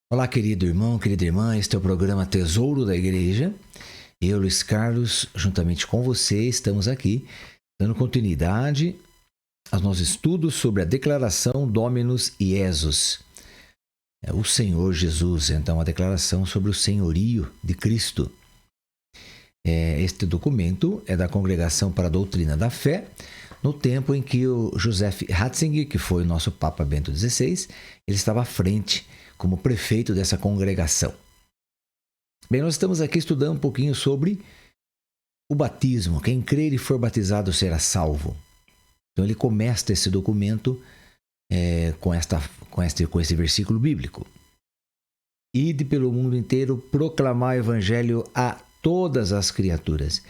Olá, querido irmão, querida irmã, este é o programa Tesouro da Igreja. Eu, Luiz Carlos, juntamente com você, estamos aqui dando continuidade aos nossos estudos sobre a declaração Dominus Iesus. É o Senhor Jesus, então a declaração sobre o senhorio de Cristo. Este documento é da Congregação para a Doutrina da Fé, no tempo em que o Joseph Ratzinger, que foi o nosso Papa Bento XVI, ele estava à frente como prefeito dessa congregação. Bem, nós estamos aqui estudando um pouquinho sobre o batismo. Quem crer e for batizado será salvo. Então ele começa esse documento com esse versículo bíblico. Ide pelo mundo inteiro, proclamar o evangelho a todas as criaturas.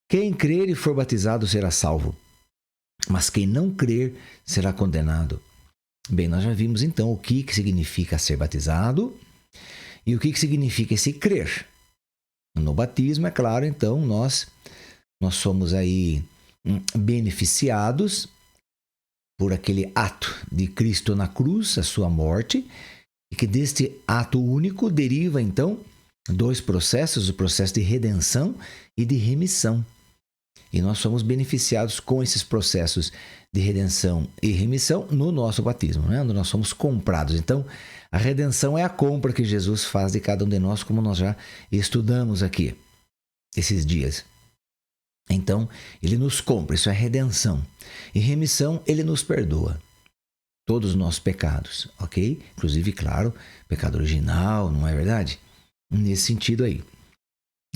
Quem crer e for batizado será salvo, mas quem não crer será condenado. Bem, nós já vimos então o que significa ser batizado e o que significa esse crer. No batismo, é claro, então, nós somos aí beneficiados por aquele ato de Cristo na cruz, a sua morte, e que deste ato único deriva, então, dois processos, o processo de redenção e de remissão. E nós somos beneficiados com esses processos de redenção e remissão no nosso batismo, né? Nós somos comprados. Então, a redenção é a compra que Jesus faz de cada um de nós, como nós já estudamos aqui esses dias. Então, ele nos compra, isso é redenção. E remissão, ele nos perdoa todos os nossos pecados, ok? Inclusive, claro, pecado original, não é verdade? Nesse sentido aí.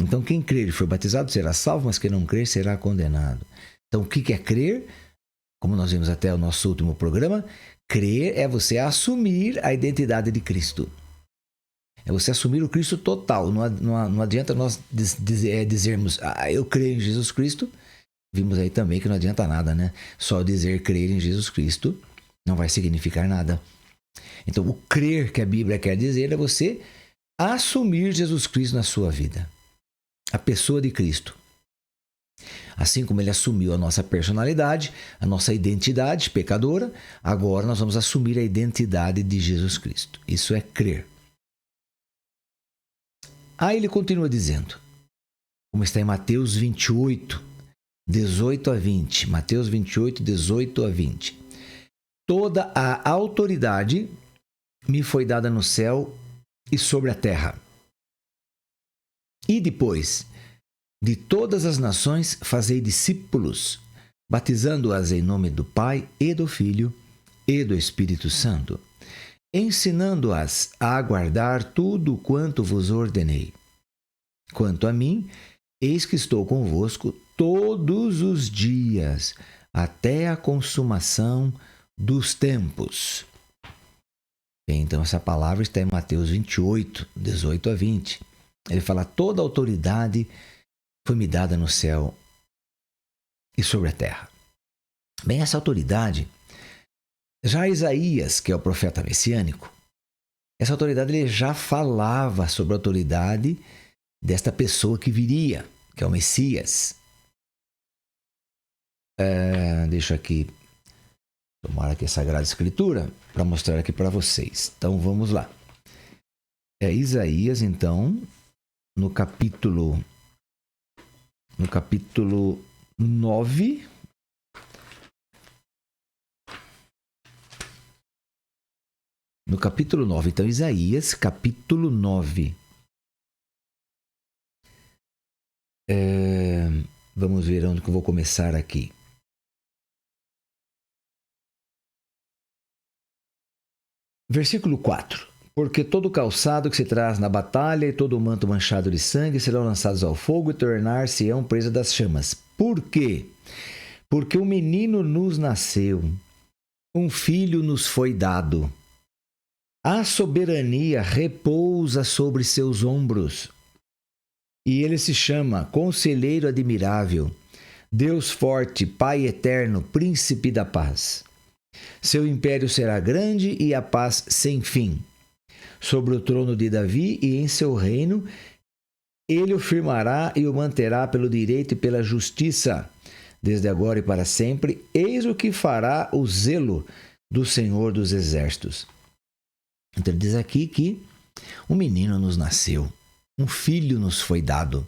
Então, quem crer e for batizado será salvo, mas quem não crer será condenado. Então, o que é crer? Como nós vimos até o nosso último programa, crer é você assumir a identidade de Cristo. É você assumir o Cristo total. Não adianta nós dizermos, eu creio em Jesus Cristo. Vimos aí também que não adianta nada, né? Só dizer crer em Jesus Cristo não vai significar nada. Então, o crer que a Bíblia quer dizer é você assumir Jesus Cristo na sua vida. A pessoa de Cristo. Assim como ele assumiu a nossa personalidade, a nossa identidade pecadora, agora nós vamos assumir a identidade de Jesus Cristo. Isso é crer. Aí ele continua dizendo, como está em Mateus 28, 18 a 20. Mateus 28, 18 a 20. Toda a autoridade me foi dada no céu e sobre a terra. E depois, de todas as nações, fazei discípulos, batizando-as em nome do Pai e do Filho e do Espírito Santo, ensinando-as a guardar tudo quanto vos ordenei. Quanto a mim, eis que estou convosco todos os dias, até a consumação dos tempos. Bem, então, essa palavra está em Mateus 28, 18 a 20. Ele fala, toda a autoridade foi me dada no céu e sobre a terra. Bem, essa autoridade, já Isaías, que é o profeta messiânico, essa autoridade ele já falava sobre a autoridade desta pessoa que viria, que é o Messias. Deixa aqui, tomar aqui a Sagrada Escritura para mostrar aqui para vocês. Então, vamos lá. Isaías, então, no capítulo 9, no capítulo 9, então Isaías, capítulo 9. Vamos ver onde que eu vou começar aqui. Versículo 4. Porque todo calçado que se traz na batalha e todo manto manchado de sangue serão lançados ao fogo e tornar-se-ão presa das chamas. Por quê? Porque um menino nos nasceu, um filho nos foi dado. A soberania repousa sobre seus ombros. E ele se chama Conselheiro Admirável, Deus Forte, Pai Eterno, Príncipe da Paz. Seu império será grande e a paz sem fim. Sobre o trono de Davi e em seu reino, ele o firmará e o manterá pelo direito e pela justiça, desde agora e para sempre. Eis o que fará o zelo do Senhor dos Exércitos. Então ele diz aqui que Um menino nos nasceu, um filho nos foi dado.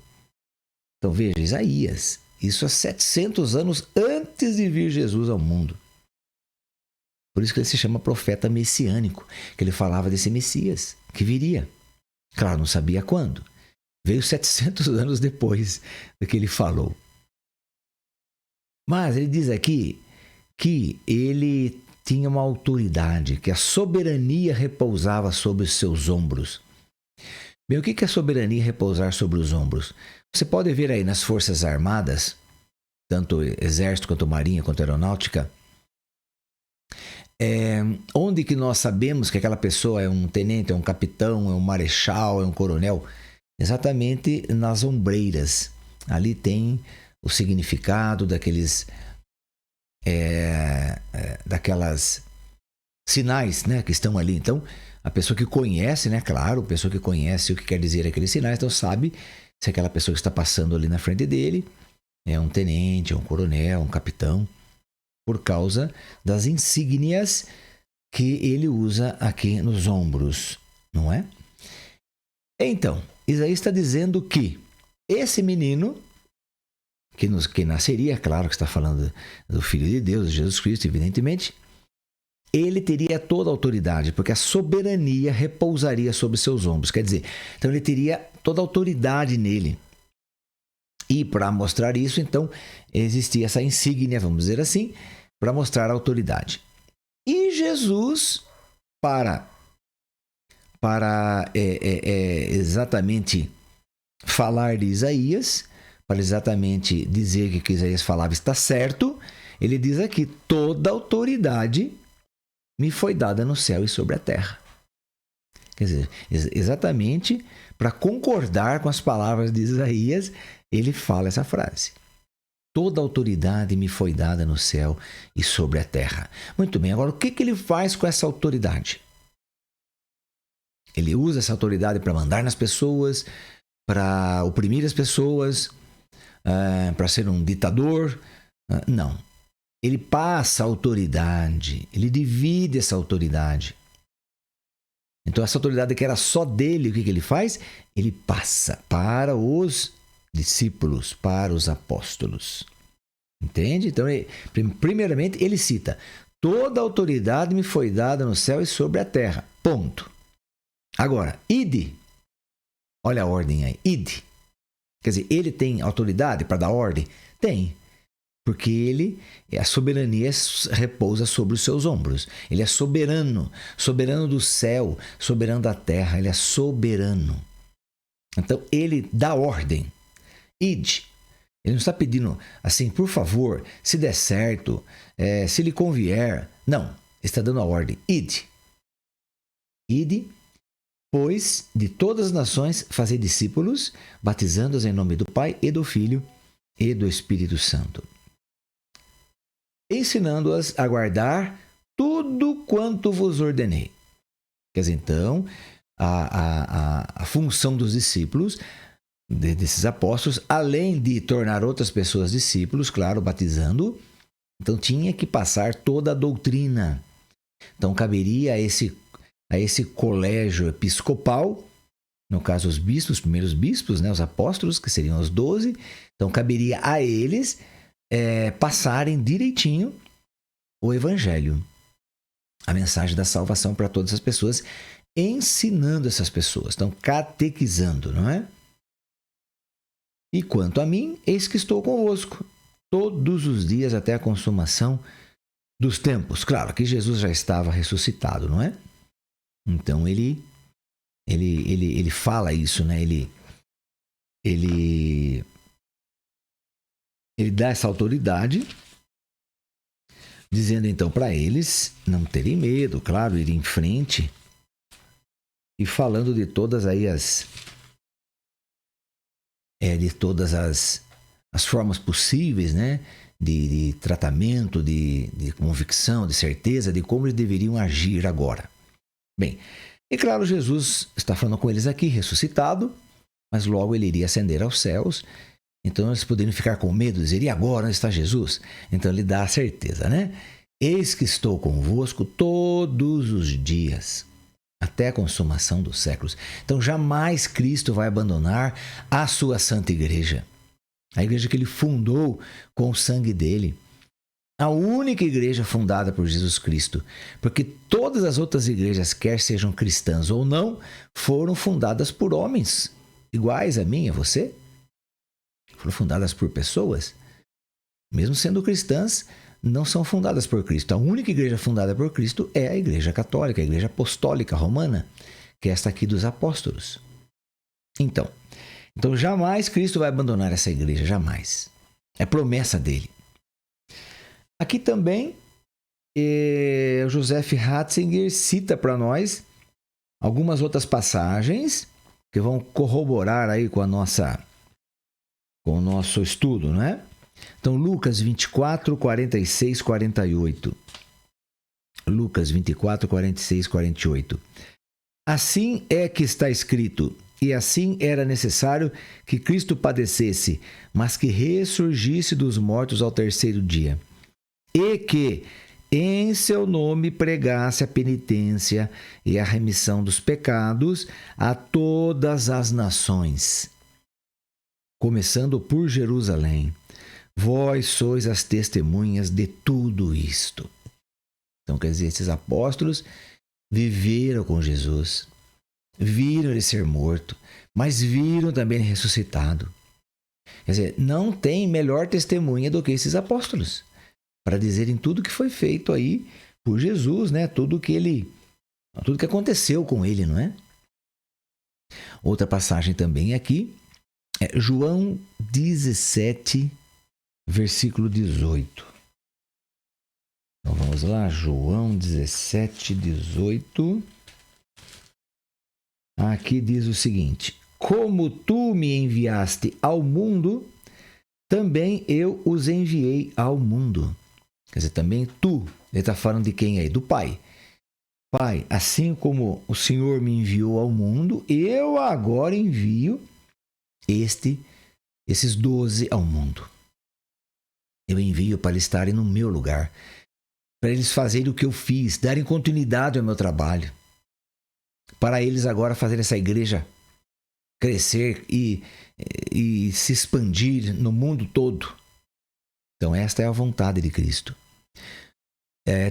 Então veja, Isaías, isso há 700 anos antes de vir Jesus ao mundo. Por isso que ele se chama profeta messiânico, que ele falava desse Messias, que viria. Claro, não sabia quando. Veio 700 anos depois do que ele falou. Mas ele diz aqui que ele tinha uma autoridade, que a soberania repousava sobre os seus ombros. Bem, o que é soberania repousar sobre os ombros? Você pode ver aí nas Forças Armadas, tanto Exército quanto Marinha quanto Aeronáutica, onde que nós sabemos que aquela pessoa é um tenente, é um capitão, é um marechal, é um coronel? Exatamente nas ombreiras. Ali tem o significado daquelas sinais, né, que estão ali. Então, a pessoa que conhece, né, claro, a pessoa que conhece o que quer dizer aqueles sinais, então sabe se aquela pessoa que está passando ali na frente dele é um tenente, é um coronel, um capitão, por causa das insígnias que ele usa aqui nos ombros, não é? Então, Isaías está dizendo que esse menino, que nasceria, claro que está falando do Filho de Deus, Jesus Cristo, evidentemente, ele teria toda a autoridade, porque a soberania repousaria sobre seus ombros. Quer dizer, então ele teria toda a autoridade nele. E para mostrar isso, então, existia essa insígnia, vamos dizer assim, para mostrar a autoridade. E Jesus, para exatamente falar de Isaías, para exatamente dizer que o que Isaías falava está certo, ele diz aqui: toda autoridade me foi dada no céu e sobre a terra. Quer dizer, exatamente para concordar com as palavras de Isaías, ele fala essa frase. Toda autoridade me foi dada no céu e sobre a terra. Muito bem, agora o que ele faz com essa autoridade? Ele usa essa autoridade para mandar nas pessoas, para oprimir as pessoas, para ser um ditador? Não. Ele passa a autoridade, ele divide essa autoridade. Então, essa autoridade que era só dele, o que ele faz? Ele passa para os discípulos, para os apóstolos. Entende? Então, primeiramente, ele cita: toda autoridade me foi dada no céu e sobre a terra. Ponto. Agora, ide. Olha a ordem aí. Ide. Quer dizer, ele tem autoridade para dar ordem? Tem. Porque a soberania repousa sobre os seus ombros. Ele é soberano, soberano do céu, soberano da terra, ele é soberano. Então, ele dá ordem. Ide. Ele não está pedindo assim, por favor, se der certo, se lhe convier. Não, ele está dando a ordem. Ide. Ide, pois de todas as nações fazei discípulos, batizando-os em nome do Pai e do Filho e do Espírito Santo, ensinando-as a guardar tudo quanto vos ordenei. Quer dizer, então, a função dos discípulos, desses apóstolos, além de tornar outras pessoas discípulos, claro, batizando, então tinha que passar toda a doutrina. Então, caberia a esse colégio episcopal, no caso os bispos, os primeiros bispos, né, os apóstolos, que seriam os 12, então caberia a eles passarem direitinho o evangelho, a mensagem da salvação para todas as pessoas, ensinando essas pessoas, então catequizando, não é? E quanto a mim, eis que estou convosco todos os dias até a consumação dos tempos. Claro que Jesus já estava ressuscitado, não é? Então ele fala isso, né? Ele dá essa autoridade, dizendo então para eles não terem medo, claro, ir em frente, e falando de todas aí as formas possíveis, né, de tratamento, de convicção, de certeza, de como eles deveriam agir agora. Bem, e claro, Jesus está falando com eles aqui, ressuscitado, mas logo ele iria ascender aos céus. Então eles poderiam ficar com medo, dizer: e agora, onde está Jesus? Então ele dá a certeza, né? Eis que estou convosco todos os dias, até a consumação dos séculos. Então, jamais Cristo vai abandonar a sua santa igreja. A igreja que ele fundou com o sangue dele. A única igreja fundada por Jesus Cristo. Porque todas as outras igrejas, quer sejam cristãs ou não, foram fundadas por homens iguais a mim e a você. Foram fundadas por pessoas. Mesmo sendo cristãs, não são fundadas por Cristo. A única igreja fundada por Cristo é a Igreja Católica, a Igreja Apostólica Romana, que é esta aqui dos apóstolos. Então jamais Cristo vai abandonar essa igreja, jamais. É promessa dele. Aqui também, Joseph Ratzinger cita para nós algumas outras passagens que vão corroborar aí com o nosso estudo, né? Então, Lucas 24, 46, 48. Lucas 24, 46, 48. Assim é que está escrito, e assim era necessário que Cristo padecesse, mas que ressurgisse dos mortos ao terceiro dia, e que em seu nome pregasse a penitência e a remissão dos pecados a todas as nações, começando por Jerusalém. Vós sois as testemunhas de tudo isto. Então, quer dizer, esses apóstolos viveram com Jesus, viram ele ser morto, mas viram também ele ressuscitado. Quer dizer, não tem melhor testemunha do que esses apóstolos para dizerem tudo que foi feito aí por Jesus, né? Tudo que aconteceu com ele, não é? Outra passagem também aqui é João 17, versículo 18. Então vamos lá, João 17, 18. Aqui diz o seguinte: como tu me enviaste ao mundo, também eu os enviei ao mundo. Quer dizer, também tu. Ele está falando de quem aí? Do Pai. Pai, assim como o Senhor me enviou ao mundo, eu agora envio esses 12 ao mundo. Eu envio para eles estarem no meu lugar, para eles fazerem o que eu fiz, darem continuidade ao meu trabalho, para eles agora fazerem essa igreja crescer e se expandir no mundo todo. Então esta é a vontade de Cristo.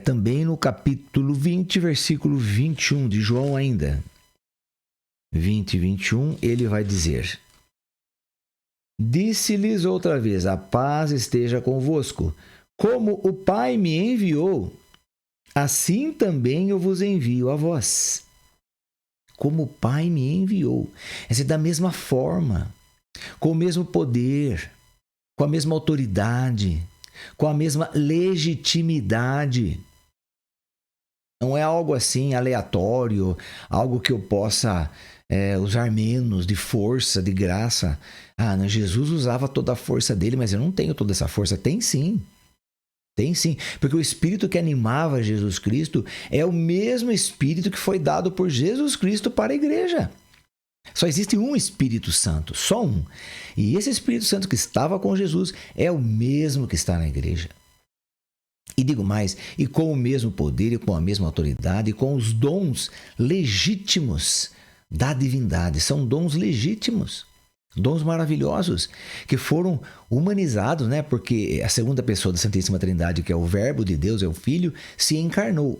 Também no capítulo 20, versículo 21 de João ainda. 20 e 21, ele vai dizer: disse-lhes outra vez, a paz esteja convosco. Como o Pai me enviou, assim também eu vos envio a vós. Como o Pai me enviou. É da mesma forma, com o mesmo poder, com a mesma autoridade, com a mesma legitimidade. Não é algo assim aleatório, algo que eu possa usar menos de força, de graça. Não, Jesus usava toda a força dele, mas eu não tenho toda essa força. Tem sim. Tem sim. Porque o Espírito que animava Jesus Cristo é o mesmo Espírito que foi dado por Jesus Cristo para a igreja. Só existe um Espírito Santo, só um. E esse Espírito Santo que estava com Jesus é o mesmo que está na igreja. E digo mais, e com o mesmo poder, e com a mesma autoridade, e com os dons legítimos da divindade. São dons legítimos, dons maravilhosos, que foram humanizados, né? Porque a segunda pessoa da Santíssima Trindade, que é o Verbo de Deus, é o Filho, se encarnou.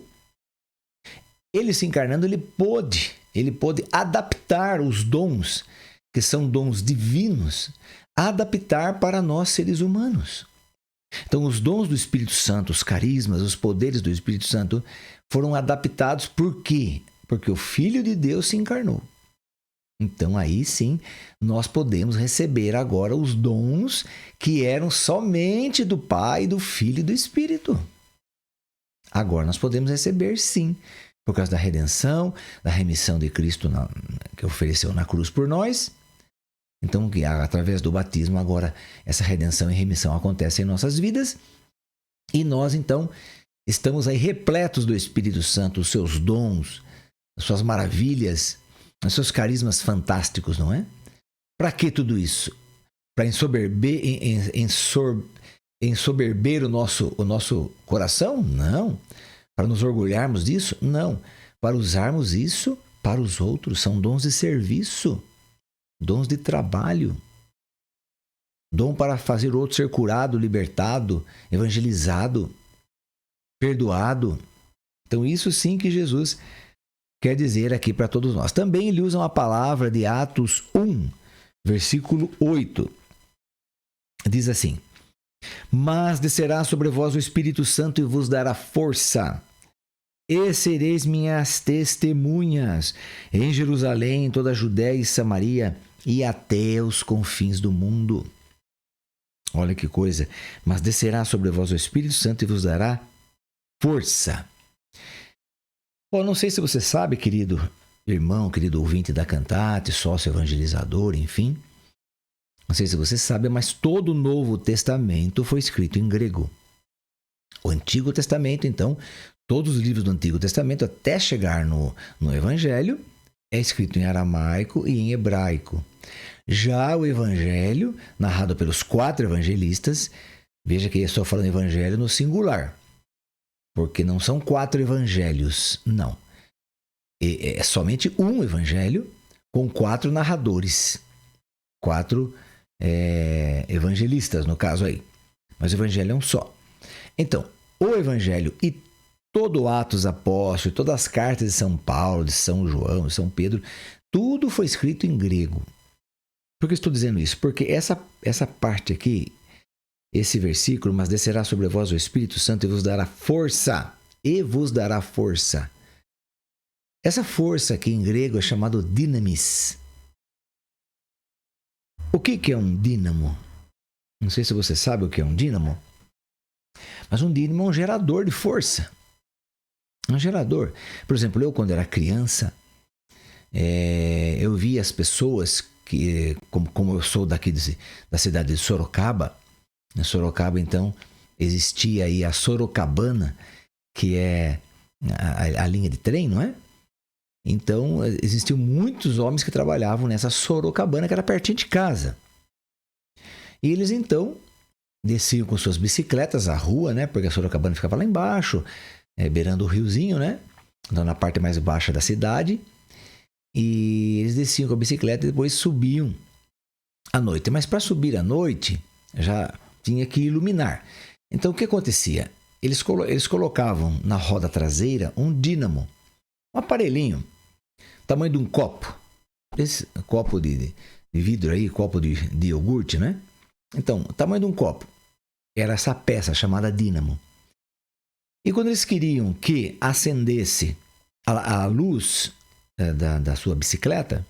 Ele se encarnando, ele pôde adaptar os dons, que são dons divinos, adaptar para nós seres humanos. Então, os dons do Espírito Santo, os carismas, os poderes do Espírito Santo foram adaptados por quê? Porque o Filho de Deus se encarnou. Então, aí sim, nós podemos receber agora os dons que eram somente do Pai, do Filho e do Espírito. Agora nós podemos receber sim, por causa da redenção, da remissão de Cristo que ofereceu na cruz por nós. Então, através do batismo, agora essa redenção e remissão acontecem em nossas vidas. E nós, então, estamos aí repletos do Espírito Santo, os seus dons, as suas maravilhas, os seus carismas fantásticos, não é? Para que tudo isso? Para ensoberber o nosso coração? Não. Para nos orgulharmos disso? Não. para usarmos isso para os outros. São dons de serviço, dons de trabalho, dom para fazer o outro ser curado, libertado, evangelizado, perdoado. Então, isso sim que Jesus quer dizer aqui para todos nós. Também ele usa uma palavra de Atos 1, versículo 8. Diz assim: mas descerá sobre vós o Espírito Santo e vos dará força, e sereis minhas testemunhas em Jerusalém, em toda a Judéia e Samaria e até os confins do mundo. Olha que coisa. Mas descerá sobre vós o Espírito Santo e vos dará força. Bom, não sei se você sabe, querido irmão, querido ouvinte da Cantate, sócio evangelizador, enfim. Não sei se você sabe, mas todo o Novo Testamento foi escrito em grego. O Antigo Testamento, então, todos os livros do Antigo Testamento, até chegar no Evangelho, é escrito em aramaico e em hebraico. Já o Evangelho, narrado pelos 4 evangelistas, veja que eu estou falando Evangelho no singular, porque não são 4 evangelhos, não. É somente um evangelho com 4 narradores, 4 evangelistas, no caso aí. Mas o evangelho é um só. Então, o evangelho e todo o Atos Apóstolos, todas as cartas de São Paulo, de São João, de São Pedro, tudo foi escrito em grego. Por que estou dizendo isso? Porque essa parte aqui, esse versículo, mas descerá sobre vós o Espírito Santo e vos dará força. E vos dará força. Essa força aqui em grego é chamado dinamis. O que é um dínamo? Não sei se você sabe o que é um dínamo, mas um dínamo é um gerador de força. Um gerador. Por exemplo, eu quando era criança, eu via as pessoas que, como eu sou daqui da cidade de Sorocaba, em Sorocaba, então, existia aí a Sorocabana, que é a linha de trem, não é? Então, existiam muitos homens que trabalhavam nessa Sorocabana, que era pertinho de casa. E eles, então, desciam com suas bicicletas à rua, né? Porque a Sorocabana ficava lá embaixo, beirando o riozinho, né? Então, na parte mais baixa da cidade. E eles desciam com a bicicleta e depois subiam à noite. Mas para subir à noite, já tinha que iluminar. Então, o que acontecia? Eles colocavam na roda traseira um dínamo, um aparelhinho, tamanho de um copo. Esse copo de vidro aí, copo de iogurte, né? Então, o tamanho de um copo. Era essa peça chamada dínamo. E quando eles queriam que acendesse a luz da sua bicicleta,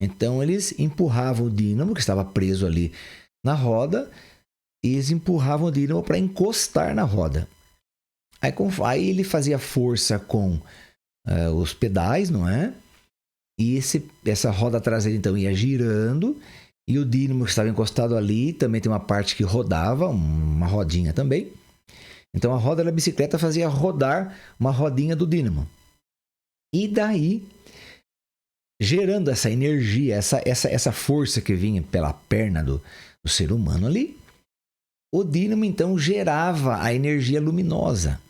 então eles empurravam o dínamo, que estava preso ali na roda, e eles empurravam o dínamo para encostar na roda. Aí ele fazia força com os pedais, não é? E essa roda traseira então ia girando, e o dínamo que estava encostado ali também tem uma parte que rodava, uma rodinha também. Então a roda da bicicleta fazia rodar uma rodinha do dínamo. E daí, gerando essa energia, essa força que vinha pela perna do ser humano ali, o dínamo então gerava a energia luminosa.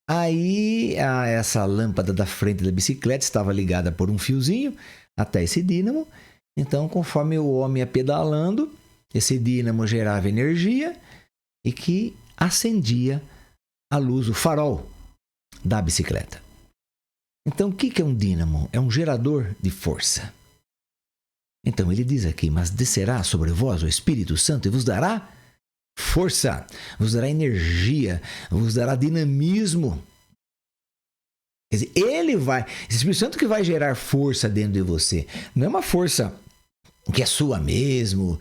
Aí essa lâmpada da frente da bicicleta estava ligada por um fiozinho até esse dínamo. Então, conforme o homem ia pedalando, esse dínamo gerava energia e que acendia a luz, o farol da bicicleta. Então, o que é um dínamo? É um gerador de força. Então, ele diz aqui, mas descerá sobre vós o Espírito Santo e vos dará força, vos dará energia, vos dará dinamismo. Quer dizer, esse Espírito Santo que vai gerar força dentro de você. Não é uma força que é sua mesmo,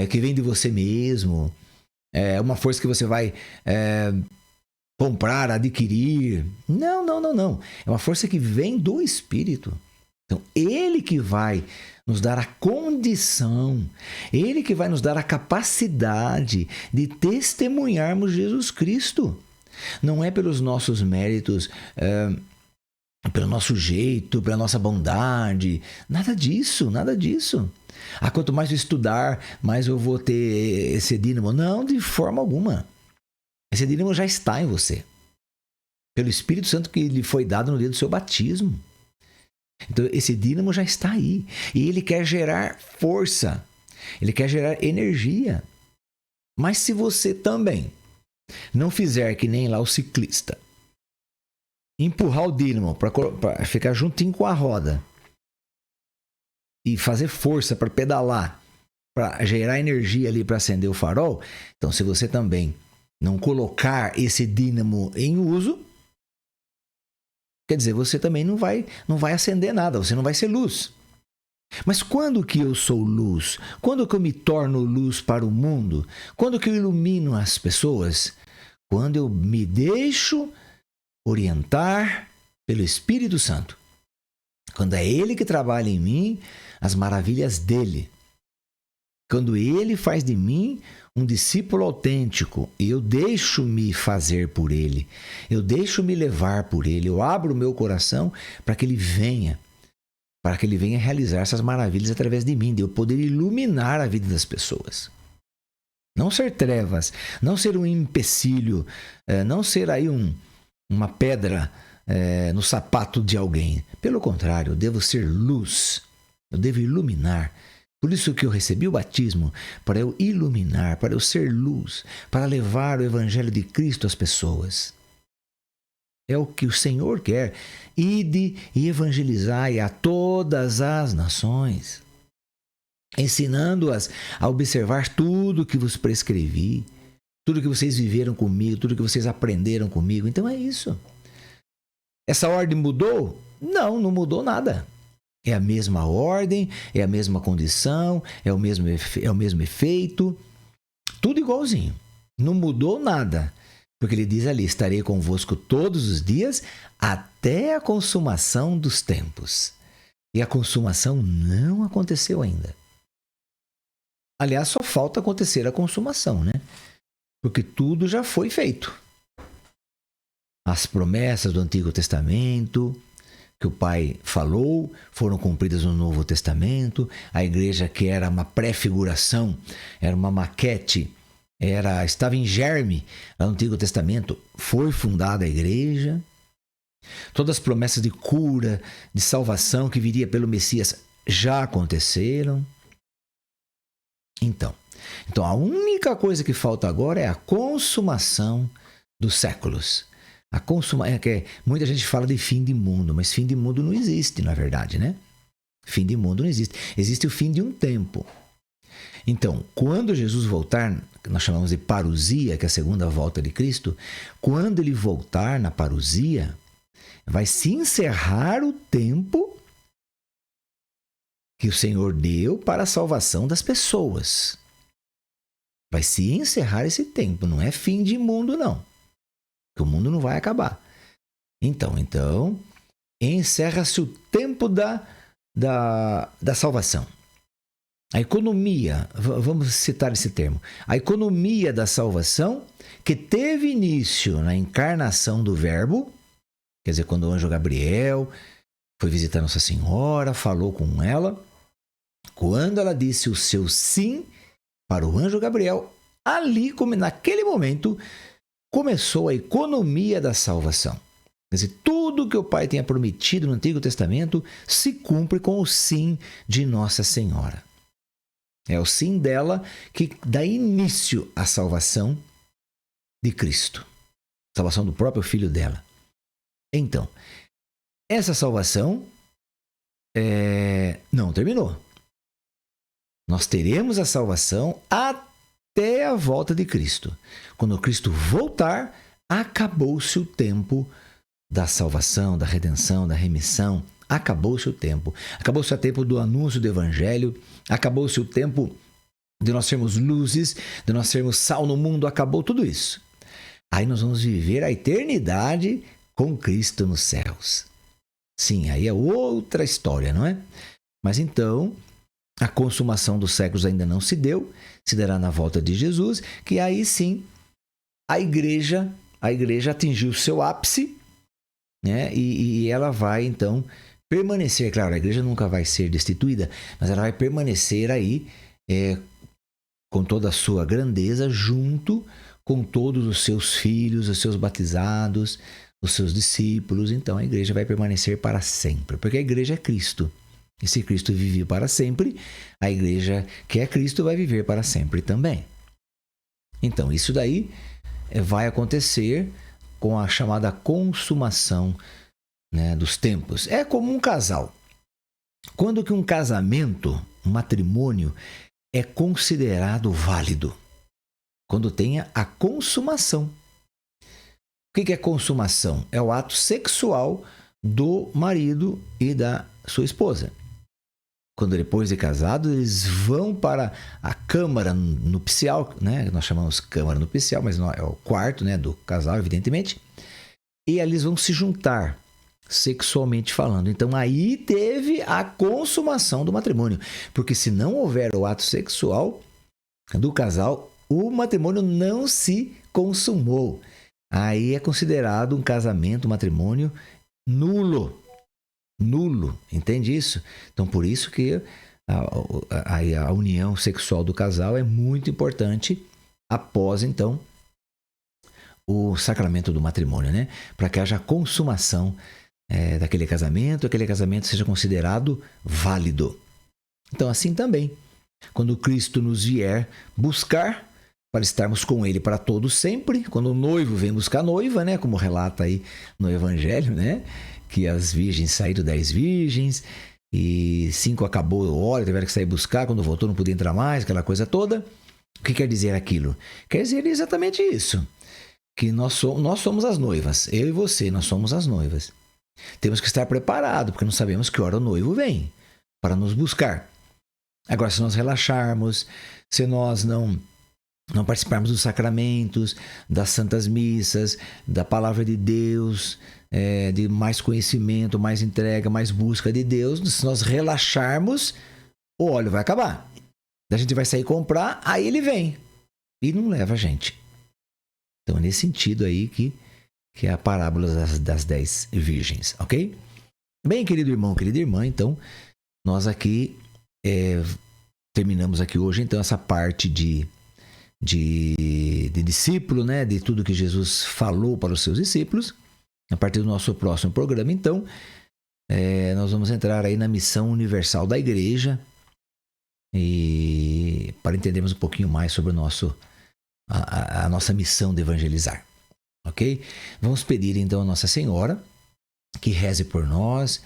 que vem de você mesmo. É uma força que você vai comprar, adquirir. Não. É uma força que vem do Espírito. Então, ele que vai nos dar a condição, ele que vai nos dar a capacidade de testemunharmos Jesus Cristo. Não é pelos nossos méritos, pelo nosso jeito, pela nossa bondade. Nada disso. Quanto mais eu estudar, mais eu vou ter esse dínamo. Não, de forma alguma. Esse dínamo já está em você. pelo Espírito Santo que lhe foi dado no dia do seu batismo. Então, esse dínamo já está aí. E ele quer gerar força. Ele quer gerar energia. Mas se você também não fizer que nem lá o ciclista, empurrar o dínamo para ficar juntinho com a roda e fazer força para pedalar, para gerar energia ali para acender o farol, então se você também não colocar esse dínamo em uso, quer dizer, você também não vai acender nada, você não vai ser luz. Mas quando que eu sou luz? Quando que eu me torno luz para o mundo? Quando que eu ilumino as pessoas? Quando eu me deixo orientar pelo Espírito Santo. Quando é Ele que trabalha em mim as maravilhas dele. Quando Ele faz de mim um discípulo autêntico e eu deixo-me fazer por Ele. Eu deixo-me levar por Ele. Eu abro o meu coração para que Ele venha realizar essas maravilhas através de mim, de eu poder iluminar a vida das pessoas. Não ser trevas, não ser um empecilho, não ser aí uma pedra no sapato de alguém. Pelo contrário, eu devo ser luz, eu devo iluminar. Por isso que eu recebi o batismo, para eu iluminar, para eu ser luz, para levar o Evangelho de Cristo às pessoas. É o que o Senhor quer. Ide e evangelizai a todas as nações, ensinando-as a observar tudo que vos prescrevi, tudo que vocês viveram comigo, tudo que vocês aprenderam comigo. Então é isso. Essa ordem mudou? Não mudou nada. É a mesma ordem, é a mesma condição, é o mesmo efeito, tudo igualzinho. Não mudou nada. Porque ele diz ali, estarei convosco todos os dias até a consumação dos tempos. E a consumação não aconteceu ainda. Aliás, só falta acontecer a consumação, né? Porque tudo já foi feito. As promessas do Antigo Testamento, que o Pai falou, foram cumpridas no Novo Testamento. A igreja, que era uma pré-figuração, era uma maquete, estava em germe lá no Antigo Testamento, foi fundada a igreja. Todas as promessas de cura, de salvação que viria pelo Messias já aconteceram. Então a única coisa que falta agora é a consumação dos séculos. Muita gente fala de fim de mundo, mas fim de mundo não existe, na verdade, né? Fim de mundo não existe. Existe o fim de um tempo. Então, quando Jesus voltar, nós chamamos de parousia, que é a segunda volta de Cristo, quando ele voltar na parousia, vai se encerrar o tempo que o Senhor deu para a salvação das pessoas. Vai se encerrar esse tempo, não é fim de mundo, não. Porque o mundo não vai acabar. Então encerra-se o tempo da salvação. A economia, vamos citar esse termo, a economia da salvação que teve início na encarnação do Verbo, quer dizer, quando o anjo Gabriel foi visitar Nossa Senhora, falou com ela, quando ela disse o seu sim para o anjo Gabriel, ali, naquele momento, começou a economia da salvação. Quer dizer, tudo que o Pai tinha prometido no Antigo Testamento se cumpre com o sim de Nossa Senhora. É o sim dela que dá início à salvação de Cristo. Salvação do próprio Filho dela. Então, essa salvação não terminou. Nós teremos a salvação até a volta de Cristo. Quando Cristo voltar, acabou-se o tempo da salvação, da redenção, da remissão. Acabou-se o tempo. Acabou-se o tempo do anúncio do Evangelho. Acabou-se o tempo de nós sermos luzes, de nós sermos sal no mundo. Acabou tudo isso. Aí nós vamos viver a eternidade com Cristo nos céus. Sim, aí é outra história, não é? Mas então, a consumação dos séculos ainda não se deu. Se dará na volta de Jesus, que aí sim a igreja atingiu o seu ápice, né? E ela vai então permanecer, claro, a igreja nunca vai ser destituída, mas ela vai permanecer aí com toda a sua grandeza, junto com todos os seus filhos, os seus batizados, os seus discípulos, então a igreja vai permanecer para sempre, porque a igreja é Cristo. E se Cristo vive para sempre, a igreja que é Cristo vai viver para sempre também. Então, isso daí vai acontecer com a chamada consumação, né, dos tempos. É como um casal. Quando que um casamento, um matrimônio, é considerado válido? Quando tenha a consumação. O que é consumação? É o ato sexual do marido e da sua esposa. Quando depois de casados, eles vão para a câmara nupcial, né? Nós chamamos câmara nupcial, mas não é o quarto, né, do casal, evidentemente. E ali eles vão se juntar, sexualmente falando. Então aí teve a consumação do matrimônio. Porque se não houver o ato sexual do casal, o matrimônio não se consumou. Aí é considerado um casamento, um matrimônio nulo. Nulo, entende isso? Então, por isso que a união sexual do casal é muito importante após, então, o sacramento do matrimônio, né? Para que haja consumação daquele casamento, aquele casamento seja considerado válido. Então, assim também, quando Cristo nos vier buscar para estarmos com Ele para todos sempre, quando o noivo vem buscar a noiva, né? Como relata aí no Evangelho, né? Que as virgens saíram 10 virgens e 5 acabou o óleo, tiveram que sair buscar, quando voltou não podia entrar mais, aquela coisa toda. O que quer dizer aquilo? Quer dizer exatamente isso, que nós somos as noivas, eu e você, nós somos as noivas. Temos que estar preparados, porque não sabemos que hora o noivo vem para nos buscar. Agora, se nós relaxarmos, se nós não participarmos dos sacramentos, das santas missas, da palavra de Deus, de mais conhecimento, mais entrega, mais busca de Deus, se nós relaxarmos, o óleo vai acabar. A gente vai sair comprar, aí ele vem e não leva a gente. Então é nesse sentido aí que é a parábola das 10 virgens, ok? Bem, querido irmão, querida irmã, então nós aqui terminamos aqui hoje então essa parte de discípulo, né? De tudo que Jesus falou para os seus discípulos. A partir do nosso próximo programa, então, nós vamos entrar aí na missão universal da igreja e para entendermos um pouquinho mais sobre a nossa missão de evangelizar, ok? Vamos pedir então a Nossa Senhora que reze por nós,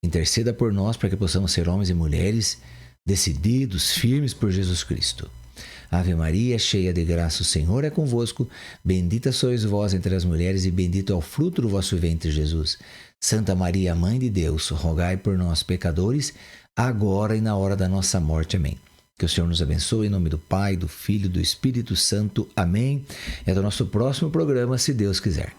interceda por nós para que possamos ser homens e mulheres decididos, firmes por Jesus Cristo. Ave Maria, cheia de graça, o Senhor é convosco. Bendita sois vós entre as mulheres e bendito é o fruto do vosso ventre, Jesus. Santa Maria, Mãe de Deus, rogai por nós, pecadores, agora e na hora da nossa morte. Amém. Que o Senhor nos abençoe, em nome do Pai, do Filho e do Espírito Santo. Amém. É do nosso próximo programa, se Deus quiser.